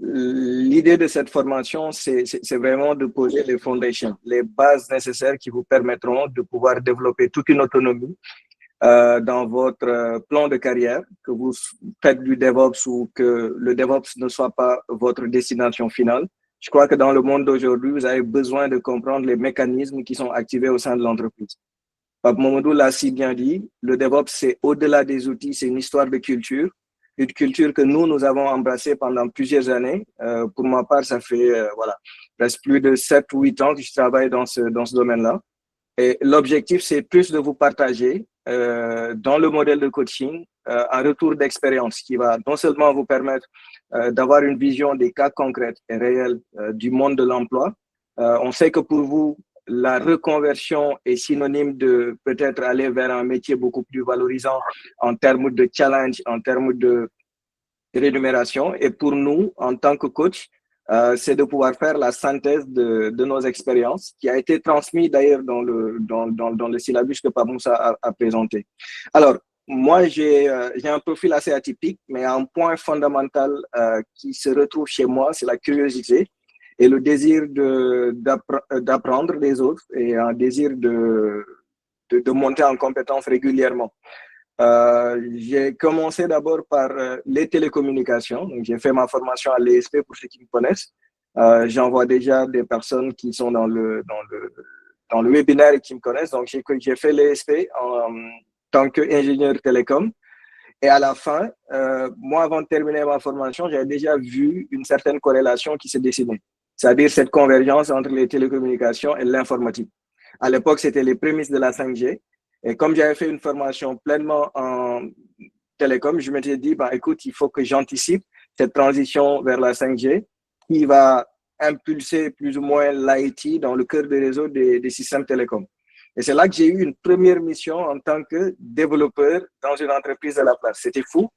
l'idée de cette formation, c'est vraiment de poser les fondations, les bases nécessaires qui vous permettront de pouvoir développer toute une autonomie dans votre plan de carrière, que vous faites du DevOps ou que le DevOps ne soit pas votre destination finale. Je crois que dans le monde d'aujourd'hui, vous avez besoin de comprendre les mécanismes qui sont activés au sein de l'entreprise. Pape Mamadou l'a si bien dit, le DevOps, c'est au-delà des outils, c'est une histoire de culture, une culture que nous avons embrassée pendant plusieurs années. Pour ma part, ça fait voilà, presque plus de 7 ou 8 ans que je travaille dans ce domaine-là. Et l'objectif, c'est plus de vous partager dans le modèle de coaching un retour d'expérience qui va non seulement vous permettre d'avoir une vision des cas concrets et réels du monde de l'emploi. On sait que pour vous, la reconversion est synonyme de peut-être aller vers un métier beaucoup plus valorisant en termes de challenge, en termes de rémunération. Et pour nous, en tant que coach, c'est de pouvoir faire la synthèse de nos expériences, qui a été transmise d'ailleurs dans le syllabus que Pamoussa a présenté. Alors, moi, j'ai un profil assez atypique, mais un point fondamental qui se retrouve chez moi, c'est la curiosité et le désir d'apprendre des autres et un désir de monter en compétence régulièrement. J'ai commencé d'abord par les télécommunications. J'ai fait ma formation à l'ESP pour ceux qui me connaissent. J'en vois déjà des personnes qui sont dans le webinaire et qui me connaissent. Donc, j'ai fait l'ESP en tant qu'ingénieur télécom. Et à la fin, moi, avant de terminer ma formation, j'avais déjà vu une certaine corrélation qui se dessinait, c'est-à-dire cette convergence entre les télécommunications et l'informatique. À l'époque, c'était les prémices de la 5G. Et comme j'avais fait une formation pleinement en télécom, je m'étais dit, bah, écoute, il faut que j'anticipe cette transition vers la 5G qui va impulser plus ou moins l'IT dans le cœur des réseaux des systèmes télécoms. Et c'est là que j'ai eu une première mission en tant que développeur dans une entreprise de la place. C'était fou.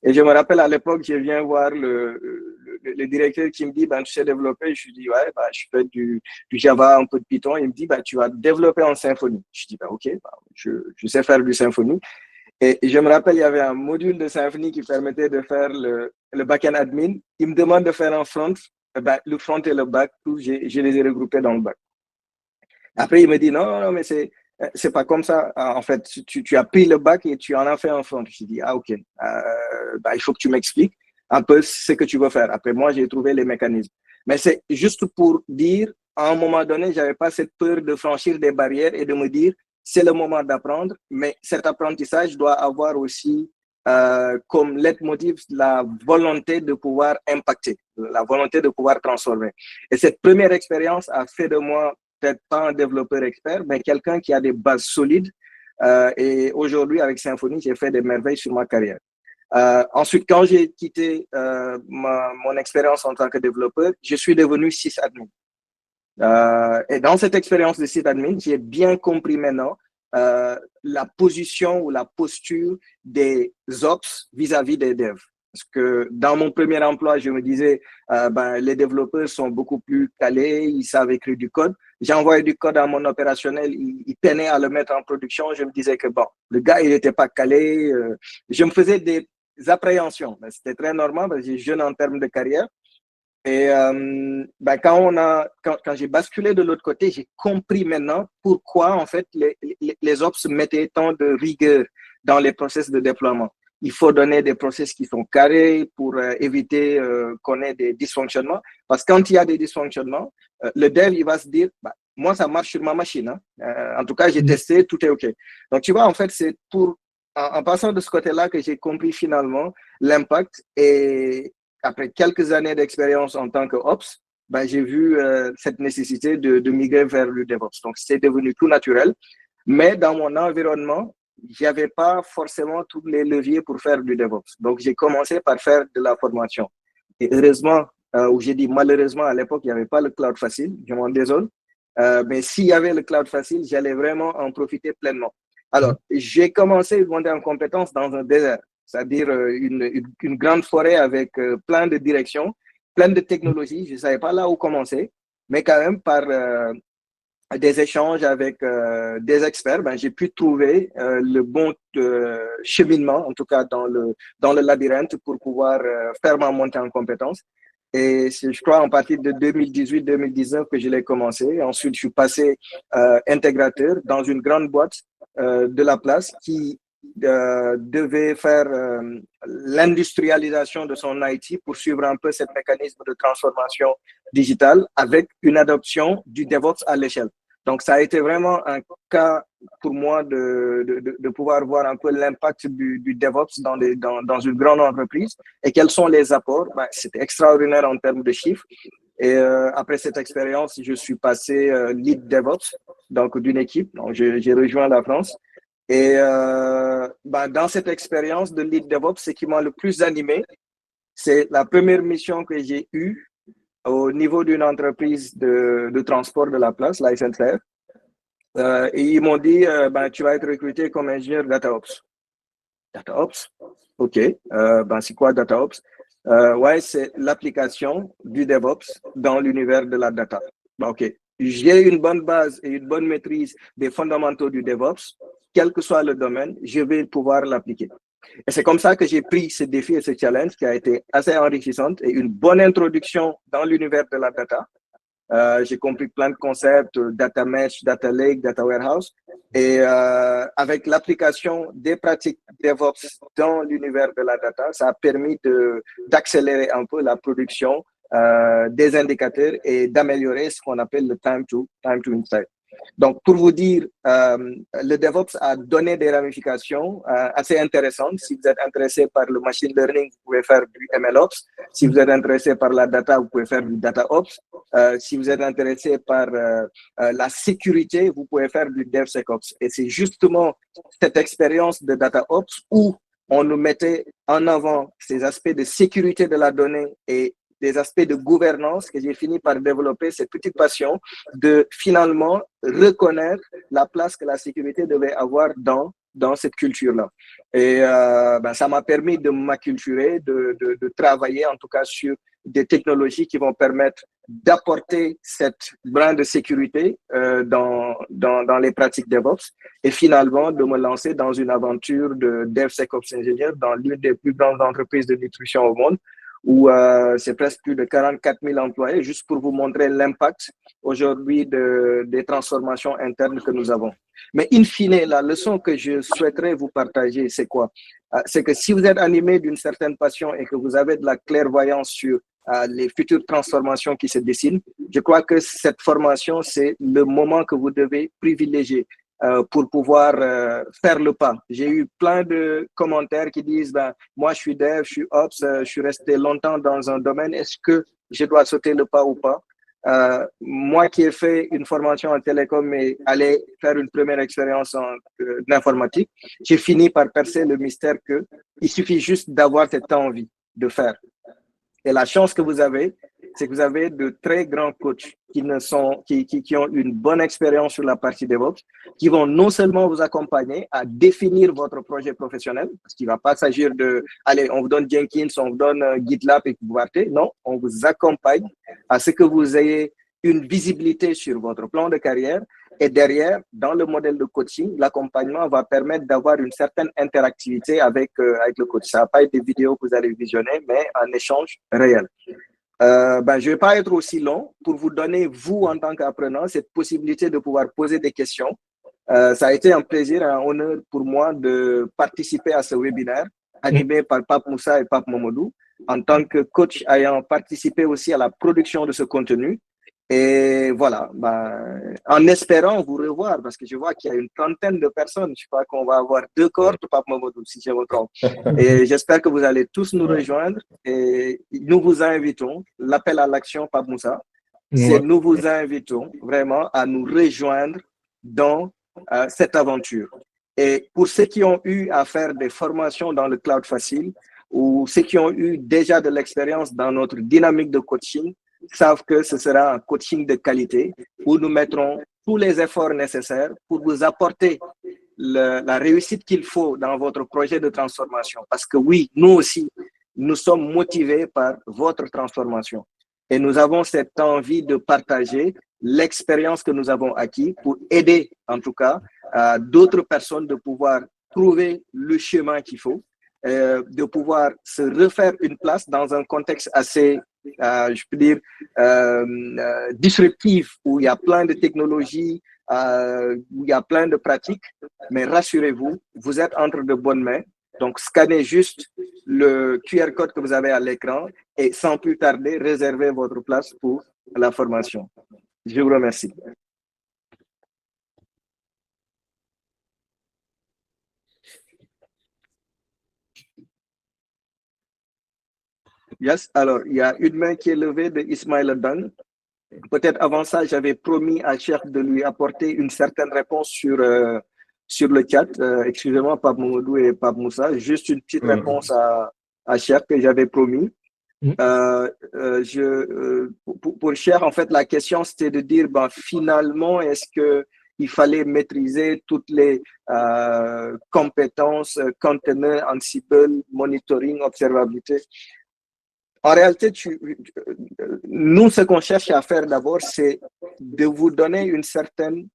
Et je me rappelle à l'époque, je viens voir le directeur qui me dit, ben, tu sais développer. Je lui dis, ouais, ben, je fais du Java, un peu de Python. Il me dit, ben, tu vas développer en Symfony. Je dis, ben, OK, ben, je sais faire du Symfony. Et je me rappelle, il y avait un module de Symfony qui permettait de faire le back-end admin. Il me demande de faire un front. Ben, le front et le back, tout, je les ai regroupés dans le back. Après, il me dit, non, mais c'est pas comme ça. En fait, tu as pris le bac et tu en as fait un front. Je dis, ah, OK. Il faut que tu m'expliques un peu ce que tu veux faire. Après, moi, j'ai trouvé les mécanismes. Mais c'est juste pour dire, à un moment donné, j'avais pas cette peur de franchir des barrières et de me dire, c'est le moment d'apprendre. Mais cet apprentissage doit avoir aussi comme leitmotiv la volonté de pouvoir impacter, la volonté de pouvoir transformer. Et cette première expérience a fait de moi peut-être pas un développeur expert, mais quelqu'un qui a des bases solides. Et aujourd'hui, avec Symfony, j'ai fait des merveilles sur ma carrière. Ensuite, quand j'ai quitté mon expérience en tant que développeur, je suis devenu sysadmin. Et dans cette expérience de sysadmin, j'ai bien compris maintenant la position ou la posture des ops vis-à-vis des devs. Parce que dans mon premier emploi, je me disais, les développeurs sont beaucoup plus calés, ils savent écrire du code. J'envoyais du code à mon opérationnel, il peinait à le mettre en production. Je me disais que bon, le gars, il n'était pas calé. Je me faisais des appréhensions. C'était très normal parce que j'étais jeune en termes de carrière. Et quand j'ai basculé de l'autre côté, j'ai compris maintenant pourquoi en fait les ops mettaient tant de rigueur dans les process de déploiement. Il faut donner des process qui sont carrés pour éviter qu'on ait des dysfonctionnements. Parce que quand il y a des dysfonctionnements, le dev, il va se dire, moi, ça marche sur ma machine. Hein. En tout cas, j'ai testé, tout est OK. Donc, tu vois, en fait, c'est en passant de ce côté-là que j'ai compris finalement l'impact. Et après quelques années d'expérience en tant qu'Ops, j'ai vu cette nécessité de migrer vers le DevOps. Donc, c'est devenu tout naturel. Mais dans mon environnement, j'avais pas forcément tous les leviers pour faire du DevOps. Donc, j'ai commencé par faire de la formation. Et heureusement, ou j'ai dit malheureusement, à l'époque, il n'y avait pas le cloud facile. Je m'en désole. Mais s'il y avait le cloud facile, j'allais vraiment en profiter pleinement. Alors, j'ai commencé à monter en compétence dans un désert, c'est-à-dire une grande forêt avec plein de directions, plein de technologies. Je ne savais pas là où commencer, mais quand même, par des échanges avec des experts, j'ai pu trouver le bon cheminement, en tout cas dans le labyrinthe, pour pouvoir faire ma montée en compétences. Et c'est, je crois, en partir de 2018-2019 que je l'ai commencé. Ensuite, je suis passé intégrateur dans une grande boîte de la place qui devait faire l'industrialisation de son IT pour suivre un peu ce mécanisme de transformation digitale avec une adoption du DevOps à l'échelle. Donc, ça a été vraiment un cas pour moi de pouvoir voir un peu l'impact du DevOps dans une grande entreprise et quels sont les apports. Ben, c'était extraordinaire en termes de chiffres. Et après cette expérience, je suis passé lead DevOps, donc d'une équipe. Donc, j'ai rejoint la France. Et ben, dans cette expérience de lead DevOps, ce qui m'a le plus animé, c'est la première mission que j'ai eue au niveau d'une entreprise de transport de la place, la SNCF. Et ils m'ont dit, ben, tu vas être recruté comme ingénieur DataOps. DataOps? OK. Ben, c'est quoi DataOps? Ouais, c'est l'application du DevOps dans l'univers de la data. Ben, OK. J'ai une bonne base et une bonne maîtrise des fondamentaux du DevOps. Quel que soit le domaine, je vais pouvoir l'appliquer. Et c'est comme ça que j'ai pris ce défi et ce challenge qui a été assez enrichissant et une bonne introduction dans l'univers de la data. J'ai compris plein de concepts, data mesh, data lake, data warehouse. Et avec l'application des pratiques DevOps dans l'univers de la data, ça a permis d'accélérer un peu la production des indicateurs et d'améliorer ce qu'on appelle le time to insight. Donc, pour vous dire, le DevOps a donné des ramifications assez intéressantes. Si vous êtes intéressé par le machine learning, vous pouvez faire du MLOps. Si vous êtes intéressé par la data, vous pouvez faire du DataOps. Si vous êtes intéressé par la sécurité, vous pouvez faire du DevSecOps. Et c'est justement cette expérience de DataOps où on nous mettait en avant ces aspects de sécurité de la donnée et des aspects de gouvernance que j'ai fini par développer cette petite passion de finalement reconnaître la place que la sécurité devait avoir dans cette culture-là. Et ben, ça m'a permis de m'acculturer, de travailler en tout cas sur des technologies qui vont permettre d'apporter cette brin de sécurité dans les pratiques DevOps et finalement de me lancer dans une aventure de DevSecOps ingénieur dans l'une des plus grandes entreprises de nutrition au monde où c'est presque plus de 44 000 employés, juste pour vous montrer l'impact aujourd'hui des transformations internes que nous avons. Mais in fine, la leçon que je souhaiterais vous partager, c'est quoi? C'est que si vous êtes animé d'une certaine passion et que vous avez de la clairvoyance sur les futures transformations qui se dessinent, je crois que cette formation, c'est le moment que vous devez privilégier pour pouvoir faire le pas. J'ai eu plein de commentaires qui disent ben, moi je suis dev, je suis ops, je suis resté longtemps dans un domaine, est-ce que je dois sauter le pas ou pas? Moi qui ai fait une formation en télécom et allé faire une première expérience en informatique, j'ai fini par percer le mystère que il suffit juste d'avoir cette envie de faire. Et la chance que vous avez, c'est que vous avez de très grands coachs qui ont une bonne expérience sur la partie DevOps, qui vont non seulement vous accompagner à définir votre projet professionnel, parce qu'il ne va pas s'agir de, allez, on vous donne Jenkins, on vous donne GitLab et que vous partez. Non, on vous accompagne à ce que vous ayez une visibilité sur votre plan de carrière. Et derrière, dans le modèle de coaching, l'accompagnement va permettre d'avoir une certaine interactivité avec le coach. Ça ne va pas être des vidéos que vous allez visionner, mais un échange réel. Ben, je ne vais pas être aussi long pour vous donner, vous, en tant qu'apprenant, cette possibilité de pouvoir poser des questions. Ça a été un plaisir, un honneur pour moi de participer à ce webinaire animé par Pape Moussa et Pape Momodou, en tant que coach ayant participé aussi à la production de ce contenu. Et voilà, ben, en espérant vous revoir, parce que je vois qu'il y a une trentaine de personnes, je crois qu'on va avoir 2 cohortes, Pape Momodou, si je me trompe. Et j'espère que vous allez tous nous rejoindre et nous vous invitons, l'appel à l'action, Pape Moussa, c'est nous vous invitons vraiment à nous rejoindre dans cette aventure. Et pour ceux qui ont eu à faire des formations dans le Cloud Facile ou ceux qui ont eu déjà de l'expérience dans notre dynamique de coaching, savent que ce sera un coaching de qualité où nous mettrons tous les efforts nécessaires pour vous apporter la réussite qu'il faut dans votre projet de transformation. Parce que oui, nous aussi, nous sommes motivés par votre transformation. Et nous avons cette envie de partager l'expérience que nous avons acquis pour aider, en tout cas, d'autres personnes de pouvoir trouver le chemin qu'il faut, de pouvoir se refaire une place dans un contexte assez je peux dire, disruptive, où il y a plein de technologies, où il y a plein de pratiques, mais rassurez-vous, vous êtes entre de bonnes mains. Donc, scannez juste le QR code que vous avez à l'écran et sans plus tarder, réservez votre place pour la formation. Je vous remercie. Yes, alors, il y a une main qui est levée de Ismaël Dan. Peut-être avant ça, j'avais promis à Cheikh de lui apporter une certaine réponse sur le chat. Excusez-moi, Pape Mamadou et Pape Moussa. Juste une petite réponse à Cheikh que j'avais promis. Pour Cheikh, en fait, la question, c'était de dire, ben, finalement, est-ce qu'il fallait maîtriser toutes les compétences, container, Ansible, monitoring, observabilité. En réalité, nous, ce qu'on cherche à faire d'abord, c'est de vous donner une certaine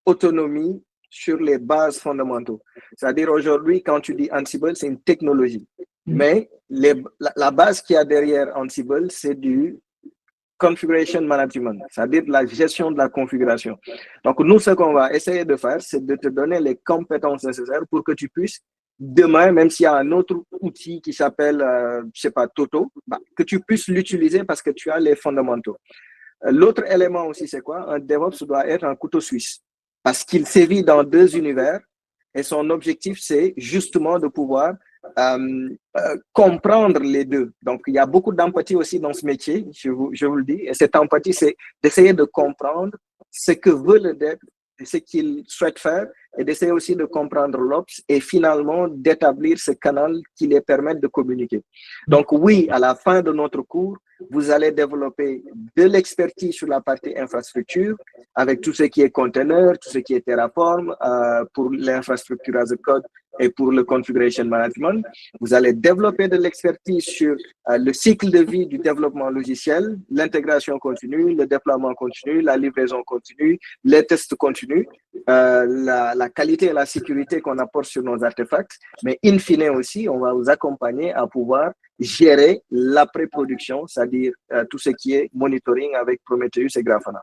autonomie sur les bases fondamentales. C'est-à-dire aujourd'hui, quand tu dis Ansible, c'est une technologie. Mais la base qu'il y a derrière Ansible, c'est du configuration management, c'est-à-dire la gestion de la configuration. Donc, nous, ce qu'on va essayer de faire, c'est de te donner les compétences nécessaires pour que tu puisses demain, même s'il y a un autre outil qui s'appelle, je sais pas, Toto, bah, que tu puisses l'utiliser parce que tu as les fondamentaux. L'autre élément aussi, c'est quoi? Un DevOps doit être un couteau suisse parce qu'il sévit dans deux univers et son objectif, c'est justement de pouvoir comprendre les deux. Donc, il y a beaucoup d'empathie aussi dans ce métier, je vous le dis. Et cette empathie, c'est d'essayer de comprendre ce que veut le dev, ce qu'il souhaite faire, et d'essayer aussi de comprendre l'Ops et finalement d'établir ce canal qui les permette de communiquer. Donc oui, à la fin de notre cours, vous allez développer de l'expertise sur la partie infrastructure avec tout ce qui est container, tout ce qui est Terraform pour l'infrastructure as a code et pour le configuration management. Vous allez développer de l'expertise sur le cycle de vie du développement logiciel, l'intégration continue, le déploiement continu, la livraison continue, les tests continus, la qualité et la sécurité qu'on apporte sur nos artefacts, mais in fine aussi, on va vous accompagner à pouvoir gérer l'après-production, c'est-à-dire tout ce qui est monitoring avec Prometheus et Grafana.